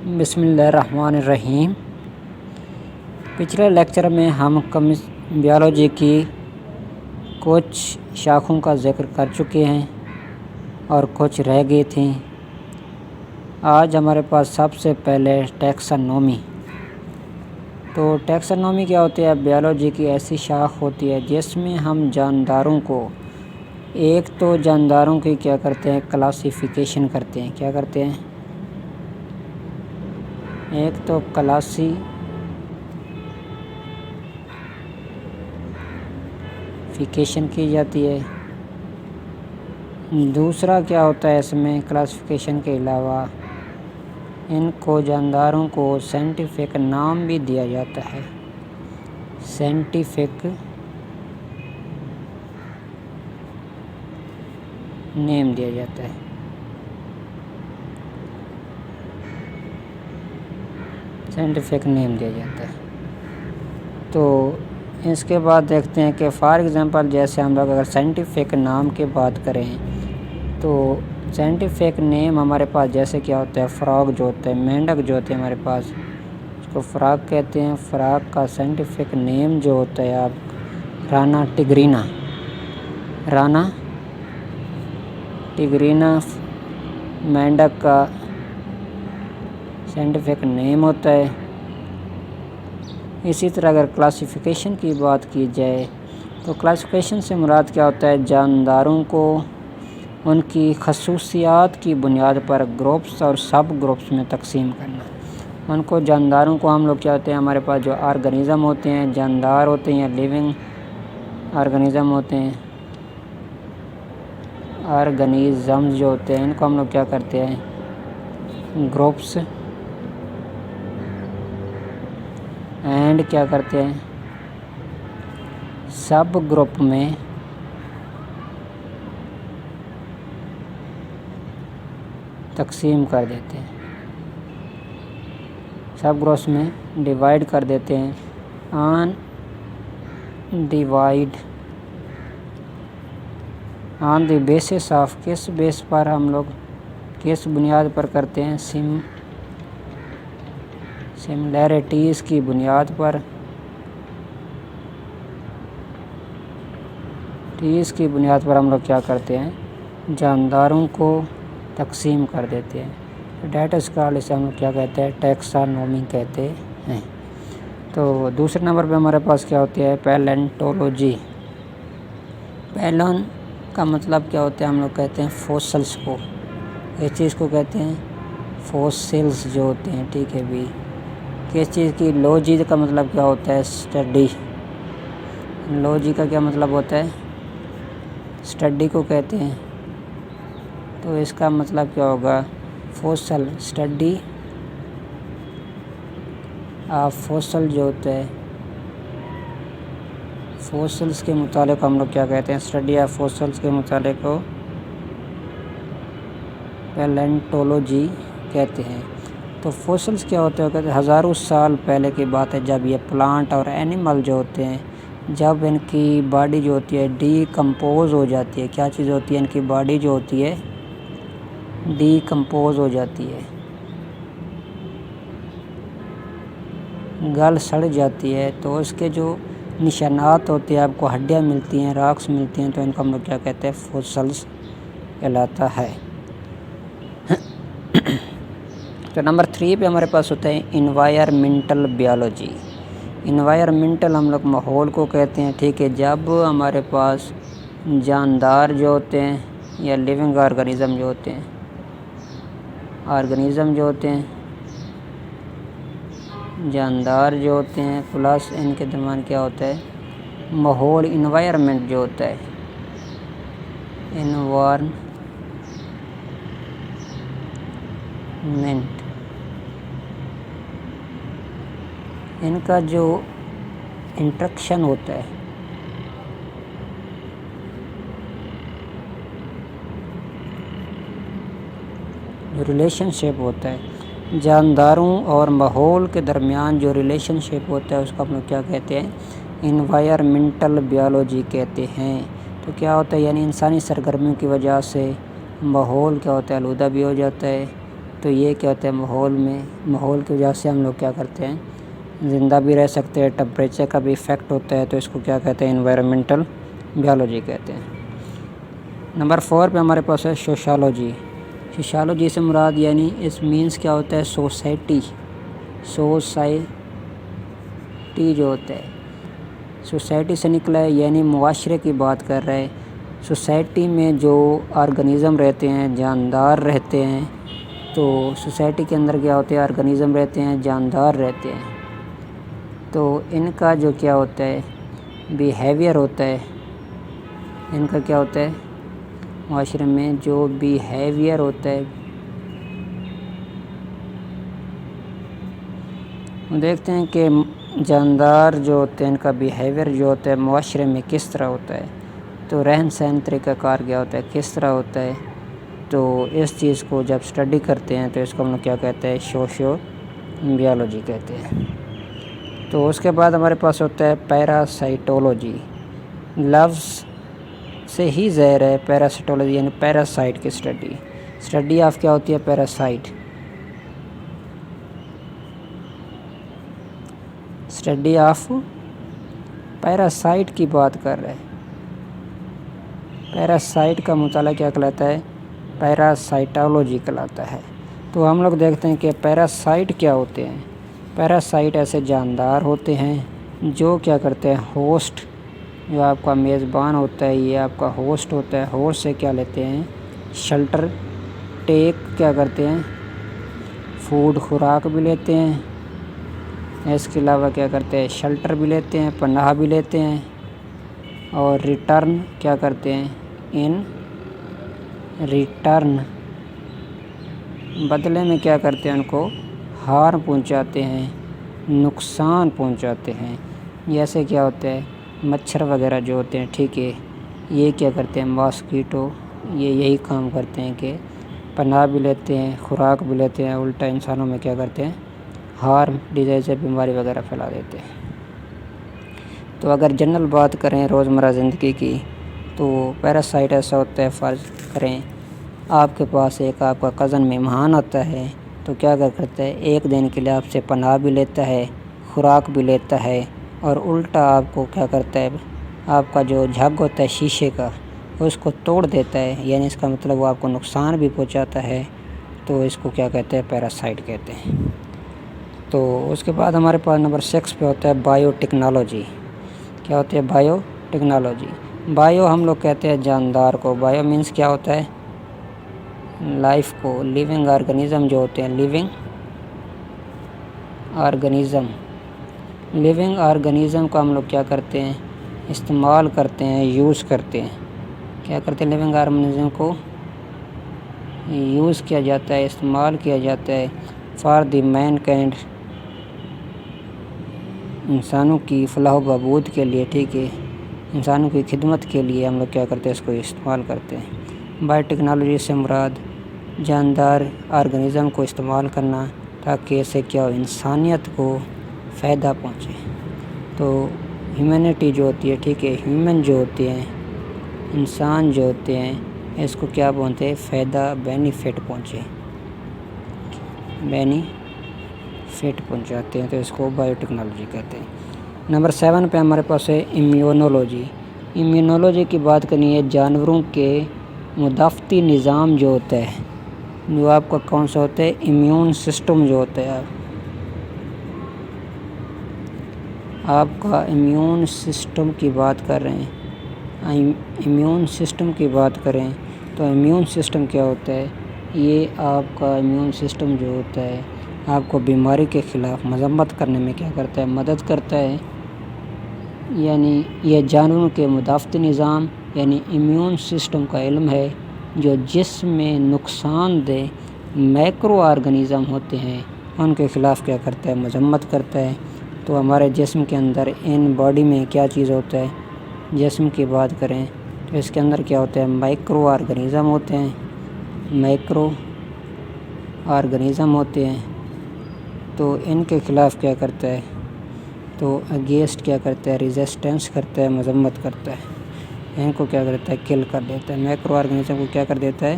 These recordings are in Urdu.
بسم اللہ الرحمن الرحیم۔ پچھلے لیکچر میں ہم بیالوجی کی کچھ شاخوں کا ذکر کر چکے ہیں اور کچھ رہ گئی تھیں۔ آج ہمارے پاس سب سے پہلے ٹیکسانومی۔ تو ٹیکسانومی کیا ہوتی ہے؟ بیالوجی کی ایسی شاخ ہوتی ہے جس میں ہم جانداروں کو جانداروں کی کیا کرتے ہیں؟ کلاسیفیکیشن کرتے ہیں۔ کیا کرتے ہیں؟ ایک تو کلاسیفیکیشن کی جاتی ہے، دوسرا کیا ہوتا ہے اس میں کلاسیفیکیشن کے علاوہ ان کو جانداروں کو سائنٹیفک نام بھی دیا جاتا ہے۔ سائنٹیفک نیم دیا جاتا ہے۔ تو اس کے بعد دیکھتے ہیں کہ فار ایگزامپل جیسے ہم لوگ اگر سائنٹیفک نام کی بات کریں تو سائنٹیفک نیم ہمارے پاس جیسے کیا ہوتا ہے؟ فراگ جو ہوتا ہے، مینڈک جو ہوتے ہیں ہمارے پاس، اس کو فراگ کہتے ہیں۔ فراگ کا سائنٹیفک نیم جو ہوتا ہے آپ رانا ٹگرینا مینڈک کا سائنٹیفک نیم ہوتا ہے۔ اسی طرح اگر کلاسیفیکیشن کی بات کی جائے تو کلاسیفیکیشن سے مراد کیا ہوتا ہے؟ جانداروں کو ان کی خصوصیات کی بنیاد پر گروپس اور سب گروپس میں تقسیم کرنا۔ ان کو جانداروں کو ہم لوگ کیا ہوتے ہیں؟ ہمارے پاس جو آرگنیزم ہوتے ہیں، جاندار ہوتے ہیں یا لیونگ آرگنیزم ہوتے ہیں، آرگنیزمز جو ہوتے ہیں ان کو ہم لوگ کیا کرتے ہیں؟ گروپس اینڈ کیا کرتے ہیں؟ سب گروپ میں تقسیم کر دیتے ہیں، سب گروپس میں ڈیوائیڈ کر دیتے ہیں۔ آن دی بیسس آف، کس بیس پر ہم لوگ کس بنیاد پر کرتے ہیں؟ سملیرٹیز کی بنیاد پر، ہم لوگ کیا کرتے ہیں؟ جانداروں کو تقسیم کر دیتے ہیں۔ ڈیٹا اسکال اسے ہم لوگ کیا کہتے ہیں؟ ٹیکسانومی کہتے ہیں۔ تو دوسرے نمبر پہ ہمارے پاس کیا ہوتی ہے؟ پیلنٹولوجی۔ پیلن کا مطلب کیا ہوتا ہے؟ ہم لوگ کہتے ہیں فوسلز کو، اس چیز کو کہتے ہیں فوسلز جو ہوتے ہیں، ٹھیک ہے بھی۔ کس چیز کی؟ لوجی کا مطلب کیا ہوتا ہے؟ اسٹڈی۔ لوجی کا کیا مطلب ہوتا ہے؟ اسٹڈی کو کہتے ہیں۔ تو اس کا مطلب کیا ہوگا؟ فوسل، اسٹڈی آف فوسل جو ہوتا ہے، فوسلز کے متعلق ہم لوگ کیا کہتے ہیں؟ اسٹڈی آف فوسلز کے متعلق کو پیلنٹولوجی کہتے ہیں۔ تو فوسلز کیا ہوتے ہیں؟ کہتے ہیں ہزاروں سال پہلے کی بات ہے جب یہ پلانٹ اور اینیمل جو ہوتے ہیں، جب ان کی باڈی جو ہوتی ہے ڈی کمپوز ہو جاتی ہے۔ کیا چیز ہوتی ہے؟ ان کی باڈی جو ہوتی ہے ڈی کمپوز ہو جاتی ہے، گل سڑ جاتی ہے، تو اس کے جو نشانات ہوتے ہیں، آپ کو ہڈیاں ملتی ہیں، راکس ملتی ہیں، تو ان کو ہم لوگ کیا کہتے ہیں؟ فوسلز کہلاتا ہے۔ تو نمبر 3 پہ ہمارے پاس ہوتا ہے انوائرمنٹل بیالوجی۔ انوائرمنٹل ہم لوگ ماحول کو کہتے ہیں، ٹھیک ہے۔ جب ہمارے پاس جاندار جو ہوتے ہیں یا لیونگ آرگنیزم جو ہوتے ہیں، جاندار جو ہوتے ہیں پلس ان کے درمیان کیا ہوتا ہے؟ ماحول، انوائرمنٹ جو ہوتا ہے، انوائرمنٹ ان کا جو انٹریکشن ہوتا ہے، جو ریلیشن شپ ہوتا ہے جانداروں اور ماحول کے درمیان، جو ریلیشن شپ ہوتا ہے اس کو ہم لوگ کیا کہتے ہیں؟ انوائرمنٹل بیالوجی کہتے ہیں۔ تو کیا ہوتا ہے؟ یعنی انسانی سرگرمیوں کی وجہ سے ماحول کیا ہوتا ہے؟ آلودہ بھی ہو جاتا ہے، تو یہ کیا ہوتا ہے ماحول کی وجہ سے ہم لوگ کیا کرتے ہیں زندہ بھی رہ سکتے ہیں. ٹمپریچر کا بھی ایفیکٹ ہوتا ہے تو اس کو کیا کہتے ہیں انوائرمنٹل بیولوجی کہتے ہیں. نمبر 4 پہ ہمارے پاس ہے سوشالوجی. سوشالوجی سے مراد یعنی اس مینس کیا ہوتا ہے سوسائٹی جو ہوتا ہے سوسائٹی سے نکلا ہے یعنی معاشرے کی بات کر رہے ہیں. سوسائٹی میں جو آرگنیزم رہتے ہیں جاندار رہتے ہیں تو سوسائٹی کے اندر کیا ہوتے ہیں آرگنیزم رہتے ہیں جاندار رہتے ہیں تو ان کا جو کیا ہوتا ہے بیہیویئر ہوتا ہے ان کا کیا ہوتا ہے معاشرے میں جو بیہیویئر ہوتا ہے دیکھتے ہیں کہ جاندار جو ہوتے ہیں ان کا بیہیویئر جو ہوتا ہے معاشرے میں کس طرح ہوتا ہے تو رہن سہن طریقہ کار کیا ہوتا ہے کس طرح ہوتا ہے. تو اس چیز کو جب اسٹڈی کرتے ہیں تو اس کو ہم لوگ کیا کہتے ہیں سوشیو بیولوجی کہتے ہیں. تو اس کے بعد ہمارے پاس ہوتا ہے پیراسائٹولوجی. لفظ سے ہی ظاہر ہے پیراسائٹولوجی یعنی پیراسائٹ کی اسٹڈی آف کیا ہوتی ہے پیراسائٹ. اسٹڈی آف پیراسائٹ کی بات کر رہے ہیں. پیراسائٹ کا مطالعہ کیا کہلاتا ہے پیراسائٹولوجی کہلاتا ہے. تو ہم لوگ دیکھتے ہیں کہ پیراسائٹ کیا ہوتے ہیں. پیراسائٹ ایسے جاندار ہوتے ہیں جو کیا کرتے ہیں ہوسٹ جو آپ کا میزبان ہوتا ہے یہ آپ کا ہوسٹ ہوتا ہے. ہوسٹ سے کیا لیتے ہیں شیلٹر ٹیک کیا کرتے ہیں فوڈ خوراک بھی لیتے ہیں. اس کے علاوہ کیا کرتے ہیں شیلٹر بھی لیتے ہیں پناہ بھی لیتے ہیں اور ریٹرن کیا کرتے ہیں ان ریٹرن بدلے میں کیا کرتے ہیں ان کو ہارم پہنچاتے ہیں نقصان پہنچاتے ہیں. جیسے کیا ہوتا ہے مچھر وغیرہ جو ہوتے ہیں ٹھیک ہے یہ کیا کرتے ہیں ماسکیٹو یہی کام کرتے ہیں کہ پناہ بھی لیتے ہیں خوراک بھی لیتے ہیں الٹا انسانوں میں کیا کرتے ہیں ہارم ڈیزیز بیماری وغیرہ پھیلا دیتے ہیں. تو اگر جنرل بات کریں روزمرہ زندگی کی تو پیراسائٹ ایسا ہوتا ہے فرض کریں آپ کے پاس ایک آپ کا کزن مہمان آتا ہے تو کیا کرتا ہے ایک دن کے لیے آپ سے پناہ بھی لیتا ہے خوراک بھی لیتا ہے اور الٹا آپ کو کیا کرتا ہے آپ کا جو جھگ ہوتا ہے شیشے کا اس کو توڑ دیتا ہے یعنی اس کا مطلب وہ آپ کو نقصان بھی پہنچاتا ہے. تو اس کو کیا کہتے ہیں پیراسائٹ کہتے ہیں. تو اس کے بعد ہمارے پاس نمبر 6 پہ ہوتا ہے بایو ٹیکنالوجی. کیا ہوتی ہے بایو ٹیکنالوجی. بایو ہم لوگ کہتے ہیں جاندار کو. بایو مینس کیا ہوتا ہے لائف کو لیونگ آرگنیزم جو ہوتے ہیں لیونگ آرگنیزم کا ہم لوگ کیا کرتے ہیں استعمال کرتے ہیں یوز کرتے ہیں. کیا کرتے ہیں لیونگ آرگنیزم کو یوز کیا جاتا ہے استعمال کیا جاتا ہے فار دی مین کائنڈ انسانوں کی فلاح و بہبود کے لیے ٹھیک ہے انسانوں کی خدمت کے لیے ہم لوگ کیا کرتے ہیں اس کو استعمال کرتے ہیں. بایو ٹیکنالوجی سے مراد جاندار آرگنیزم کو استعمال کرنا تاکہ اسے کیا ہو انسانیت کو فائدہ پہنچے. تو ہیومینٹی جو ہوتی ہے ٹھیک ہے ہیومن جو ہوتے ہیں انسان جو ہوتے ہیں اس کو کیا بولتے ہیں فائدہ بینیفٹ پہنچاتے ہیں تو اس کو بایو ٹیکنالوجی کہتے ہیں. نمبر 7 پہ ہمارے پاس ہے امیونولوجی. امیونولوجی کی بات کرنی ہے جانوروں کے مدافعتی نظام جو ہوتا ہے جو آپ کا کون سا ہوتا ہے امیون سسٹم جو ہوتا ہے آپ کا امیون سسٹم کی بات کر رہے ہیں امیون سسٹم کی بات کریں تو امیون سسٹم کیا ہوتا ہے یہ آپ کا امیون سسٹم جو ہوتا ہے آپ کو بیماری کے خلاف مذمت کرنے میں کیا کرتا ہے مدد کرتا ہے. یعنی یہ جانوروں کے مدافعتی نظام یعنی امیون سسٹم کا علم ہے جو جسم میں نقصان دہ مائکرو آرگنیزم ہوتے ہیں ان کے خلاف کیا کرتا ہے مذمت کرتا ہے. تو ہمارے جسم کے اندر ان باڈی میں کیا چیز ہوتا ہے جسم کی بات کریں تو اس کے اندر کیا ہوتا ہے مائکرو آرگنیزم ہوتے ہیں تو ان کے خلاف کیا کرتا ہے تو اگینسٹ کیا کرتا ہے ریزسٹنس کرتا ہے مذمت کرتا ہے ان کو کیا کرتا ہے کل کر دیتا ہے. مائکرو آرگنیزم کو کیا کر دیتا ہے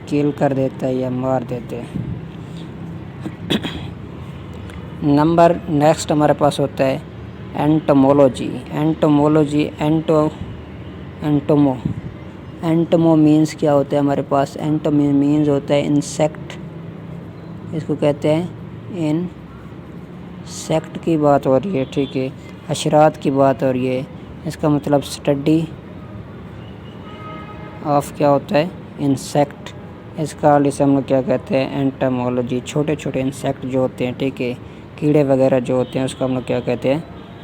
کل کر دیتا ہے یا مار دیتے ہیں. نمبر نیکسٹ ہمارے پاس ہوتا ہے اینٹمولوجی۔ اینٹمو مینز کیا ہوتا ہے ہمارے پاس؟ اینٹمو مینز ہوتا ہے انسیکٹ، اس کو کہتے ہیں انسیکٹ کی بات ہو رہی ہے، ٹھیک ہے، حشرات کی بات ہو رہی ہے، اس کا مطلب اسٹڈی آف کیا ہوتا ہے؟ انسیکٹ۔ اس کا اسے ہم لوگ کیا کہتے ہیں؟ اینٹمولوجی۔ چھوٹے چھوٹے انسیکٹ جو ہوتے ہیں، ٹھیک ہے، کیڑے وغیرہ جو ہوتے ہیں، اس کو ہم لوگ کیا کہتے ہیں؟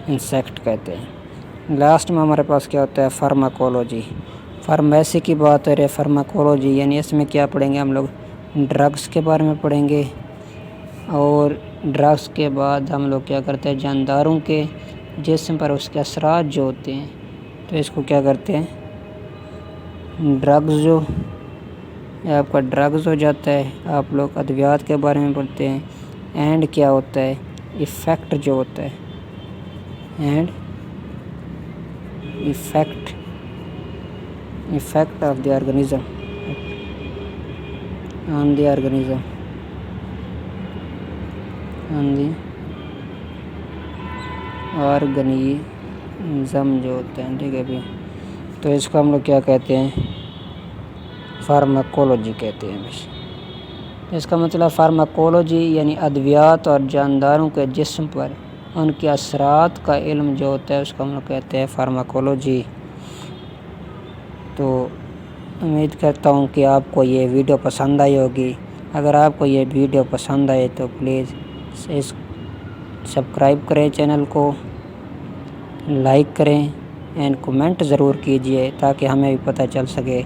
انسیکٹ کہتے ہیں۔ لاسٹ میں ہمارے پاس کیا ہوتا ہے؟ فارماکولوجی۔ فارمیسی کی بات ہو رہی ہے، فارماکولوجی یعنی اس میں کیا پڑھیں گے ہم لوگ؟ ڈرگس کے بارے میں پڑھیں گے، اور ڈرگس کے بعد ہم لوگ کیا کرتے ہیں؟ جانداروں کے جسم پر اس کے اثرات جو ہوتے ہیں، تو اس کو کیا کرتے ہیں؟ ڈرگز، جو آپ کا ڈرگز ہو جاتا ہے۔ آپ لوگ ادویات کے بارے میں پڑھتے ہیں۔ اینڈ کیا ہوتا ہے؟ ایفیکٹ جو ہوتا ہے، and effect of the organism on the organism جو ہوتا ہے، ٹھیک ہے بھی، تو اس کو ہم لوگ کیا کہتے ہیں؟ فارماکولوجی کہتے ہیں۔ اس کا مطلب فارماکولوجی یعنی ادویات اور جانداروں کے جسم پر ان کے اثرات کا علم جو ہوتا ہے، اس کو ہم لوگ کہتے ہیں فارماکولوجی۔ تو امید کرتا ہوں کہ آپ کو یہ ویڈیو پسند آئی ہوگی۔ اگر آپ کو یہ ویڈیو پسند آئے تو پلیز سبسکرائب کریں چینل کو، لائک کریں اینڈ کومنٹ ضرور کیجئے تاکہ ہمیں بھی پتہ چل سکے